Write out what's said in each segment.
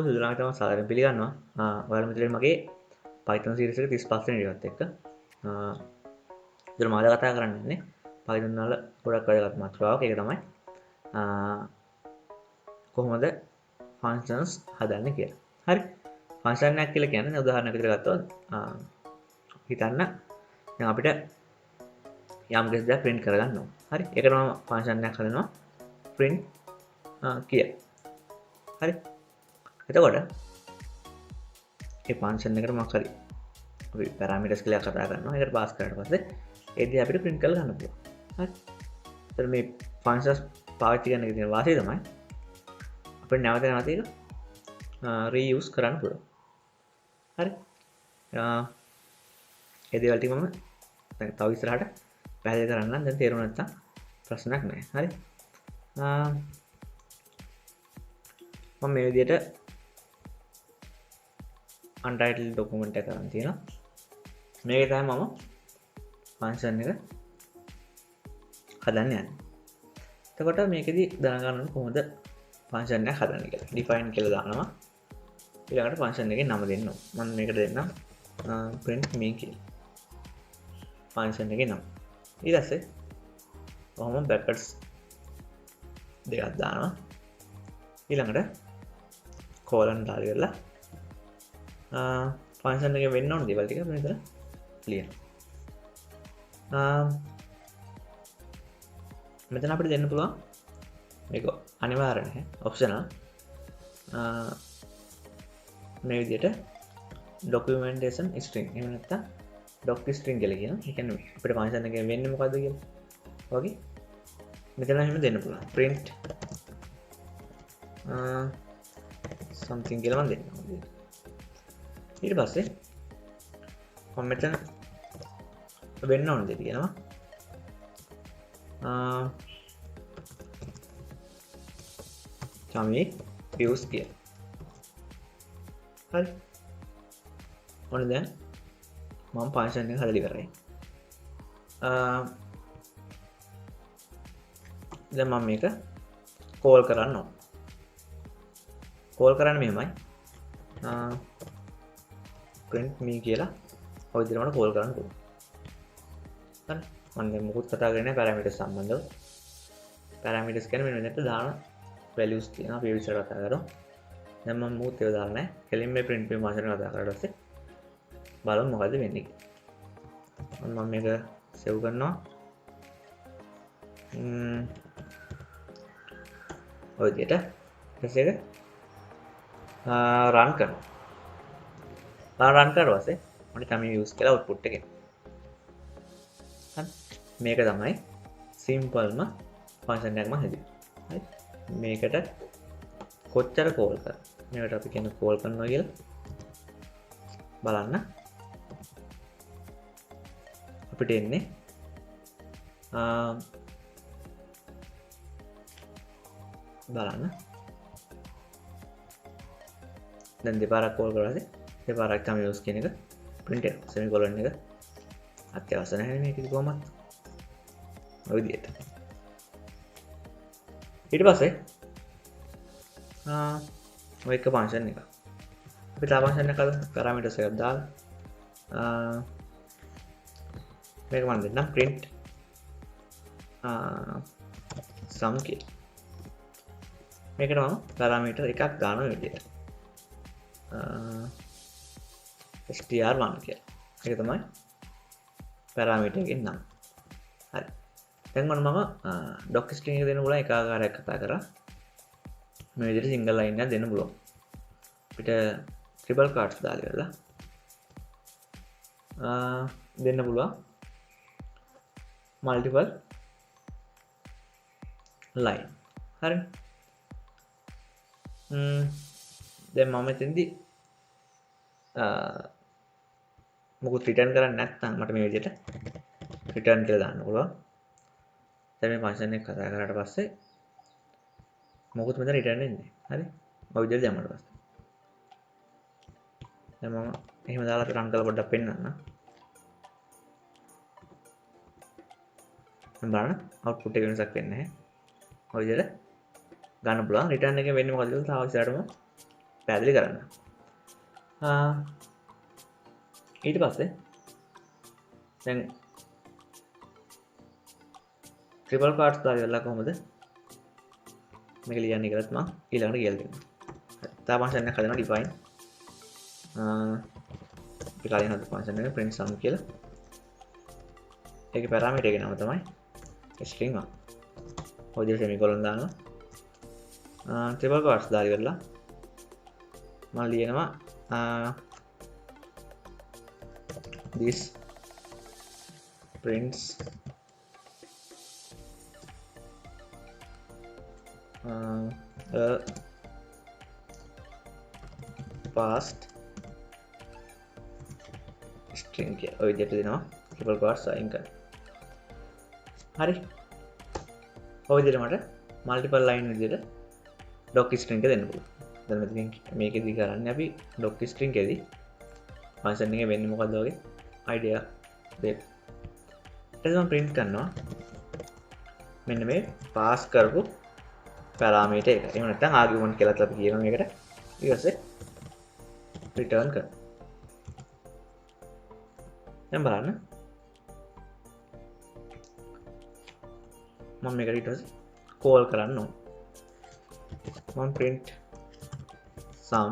සුදුනාට තමයි සාදරයෙන් පිළිගන්නවා. ඔයාලා මෙතන මගේ Python series එක 35 වෙනි එකත් එක්ක. ඉතින් මම අද කතා කරන්න යන්නේ Python වල ගොඩක් වැදගත් මාතෘකාවක්. ඒක තමයි කොහොමද functions හදන්නේ කියලා. හරි. function එකක් කියලා කියන්නේ උදාහරණයක් විදිහට ගත්තොත් හිතන්න දැන් අපිට යම් කිසි දෙයක් print කරගන්න ඕන. හරි. ඒකට මම function එකක් හදනවා print කියලා. හරි. එතකොට ඒ function එකට මොකක් හරි අපි parameters කියලා කතා කරනවා. ඒකට pass කරාට පස්සේ ඒ දේ අපිට print කරලා ගන්න පුළුවන්. හරි. එතකොට මේ functions පාවිච්චි කරන එකේ තියෙන වාසිය තමයි අපිට නැවත නැවත ඒක reuse කරන්න පුළුවන්. හරි. ඒ දේවල් ටික මම දැන් තව ඉස්සරහට පැහැදිලි කරන්නම්. දැන් තේරුණා නැත්තම් ප්‍රශ්නයක් නැහැ. හරි. මම මේ විදිහට untitled document එක කරන් තියෙනවා. මේක තමයි මම function එක හදන්න යන්නේ. එතකොට මේකෙදි දැනගන්න කොහොමද function එක හදන්නේ කියලා. define කියලා දානවා. ඊළඟට function එකේ නම දෙන්න ඕන. මම මේකට දෙන්නම් print me කියලා. function එකේ නම. ඊට පස්සේ කොහොම brackets දෙකක් දානවා. ඊළඟට colon දාලා ඉවරලා function එකේ වෙන්න ඕන දේවල් ටික මෙතන ලියනවා. මෙතන අපිට දෙන්න පුළුවන් මේක අනිවාර්ය නැහැ ඔප්ෂනල්. මේ විදිහට documentation string එහෙම නැත්නම් doc string කියලා කියනවා. ඒ කියන්නේ අපිට function එකේ වෙන්නේ මොකද්ද කියලා. වගේ මෙතන එහෙම දෙන්න පුළුවන්. print something කියලා මම දෙන්නම්. ඊට පස්සේ මම මෙතන වෙන්න ඕන දෙයක් කියනවා. ChamiViews කියලා. හරි. ඔන්න දැන් මම function එක හදලා ඉවරයි. දැන් මම මේක call කරන්න ඕන. call කරන්න මෙහෙමයි. print me කියලා ඔය විදිහට මම call කරන්න පුළුවන්. හරි. මම දැන් මොකුත් කතා කරන්නේ නැහැ parameters සම්බන්ධව. parameters කියන්නේ මෙන්න මෙතන දාන values තියෙනවා. අපි ඒ විදිහට කතා කරමු. දැන් මම මොකුත් ඒවා දාලා නැහැ. කෙලින්ම මේ print me function එක කතා කරලා පස්සේ බලමු මොකද වෙන්නේ කියලා. මම මේක save කරනවා. ඔය විදිහට press එක run කරනවා. run කරලා පස්සේ මට ChamiViews කියලා output එක එනවා. හරි. මේක තමයි සිම්පල්ම ෆන්ක්ෂන් එකක් මම හදුවේ. හරි. මේකට කොච්චර කෝල් කරා. මේකට අපි කියන කෝල් කරනවා කියලා බලන්න. අපිට එන්නේ බලන්න. දැන් දෙපාරක් කෝල් කරලා දෙපාරක් ChamiViews කියන එක print එක semicolon එක අත්‍යවශ්‍ය නැහැ මේක කොහොමද ඔය විදිහට. ඊට පස්සේ ඔය එක function එක අපි තව function එකක් parameters එකක් දාලා මේක මම දෙන්නම් print sum කියලා. මේකට මම parameter එකක් දානවා විදිහට str1 කියලා. ඒක තමයි parameter එකේ නම. හරි. දැන් මම doc string එක දෙන්න පුළුවන් එක ආකාරයක් කතා කරා. මේ විදිහට single line එකක් දෙන්න පුළුවන්. අපිට triple quotes දාලා ඉවරලා දෙන්න පුළුවන් multiple line. හරි. දැන් මම එතෙන්දී මොකුත් රිටර්න් කරන්නේ නැත්නම් මට මේ විදිහට රිටර්න් කියලා දාන්න පුළුවන්. දැන් මේ ෆන්ක්ෂන් එක කතා කරාට පස්සේ මොකුත් මෙතන රිටර්න් වෙන්නේ නැහැ. හරි. ඔය විදිහට දැම්මට පස්සේ. දැන් මම එහෙම දාලා රන් කරලා පොඩ්ඩක් පෙන්නන්න. දැන් බලන්න අවුට්පුට් එක වෙනසක් වෙන්නේ නැහැ. ඔය විදිහට ගන්න පුළුවන්. රිටර්න් එකෙන් වෙන්නේ මොකද කියලා තාම ඉස්සරහටම පැහැදිලි කරන්න. ඊට පස්සේ දැන් ට්‍රිපල් කාඩ්ස් දාලා ඉවරලා කොහොමද මේක ලියන්නේ කියලාත් මම ඊළඟට කියලා දෙන්නම්. තව ෆන්ක්ෂන් එකක් හදනවා define අපි කලින් හදපු ෆන්ක්ෂන් එක print sum කියලා. ඒකේ පැරාමීටර් එකේ නම තමයි string 1. ඔය විදිහට semicolon දානවා. ට්‍රිපල් කාඩ්ස් දාලා ඉවරලා මම ලියනවා this prints a past string කියලා. ඔය විදිහට දෙනවා triple quotes අයින් කරලා. හරි. ඔය විදිහට මට multiple line විදිහට doc string එක දෙන්න පුළුවන්. දැන් මෙතනින් මේකෙදි කරන්නේ අපි doc string එකේදී function එකේ වෙන්නේ මොකද්ද වගේ idea දෙක. ඊට පස්සේ print කරනවා මෙන්න මේ pass කරපු parameter එක. එහෙම නැත්නම් argument කියලාත් අපි කියනවා මේකට. ඊට පස්සේ return කරනවා. දැන් බලන්න මම මේකට ඊට පස්සේ call කරන්න ඕන. මම print sum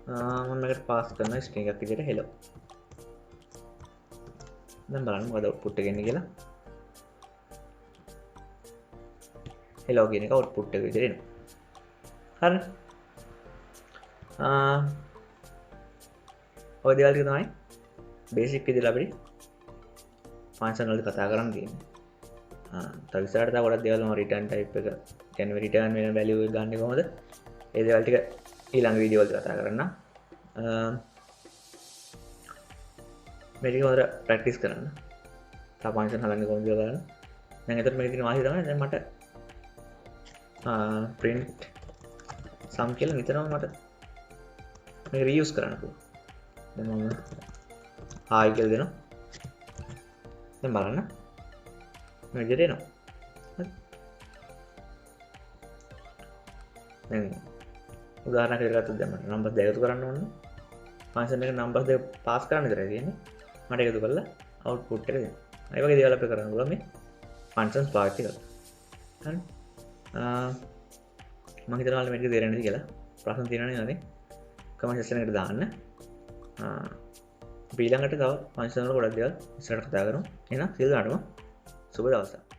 මම මේකට pass කරන string එකක් විදිහට hello. දැන් බලන්න මොකද output එක එන්නේ කියලා. hello කියන එක output එක විදිහට එනවා. හරි. ඔය දේවල් ටික තමයි බේසික් විදිහට අපිට ෆන්ක්ෂන් වලදී කතා කරන්න තියෙන්නේ. තව ඉස්සරහට තව ගොඩක් දේවල් මම return type එක කියන්නේ return වෙන value එක ගන්න කොහොමද? ඒ දේවල් ටික ඊළඟ වීඩියෝ වලදී කතා කරන්න. මේ ටික හොඳට ප්‍රැක්ටිස් කරන්න. තව ෆන්ක්ෂන් හදන්නේ කොහොමද කියලා බලන්න. දැන් එතකොට මේක තියෙන වාසිය තමයි දැන් මට print sum කියලා නිතරම මට මේක reuse කරන්න පුළුවන්. දැන් මම hi කියලා දෙනවා. දැන් බලන්න මේ විදිහට එනවා. හරි. දැන් උදාහරණයක් විදිහට ගත්තොත් දැන් මට නම්බර් දෙක එකතු කරන්න ඕන. ෆන්ක්ෂන් එකේ නම්බර් දෙක පාස් කරන්න විතරයි තියෙන්නේ. මට එකතු කරලා output එක දෙන්න. ඒ වගේ දේවල් අපි කරන්න පුළුවන් මේ functions පාවිච්චි කරලා. හරි. මම හිතනවා මේක තේරෙන්නේ කියලා. ප්‍රශ්න තියෙනවා නේද? කමෙන්ට් සෙක්ෂන් එකට දාන්න. අපි ඊළඟට තව ෆන්ක්ෂන් වල ගොඩක් දේවල් ඉස්සරහට කතා කරමු. එහෙනම් සියලු දෙනාටම සුබ දවසක්.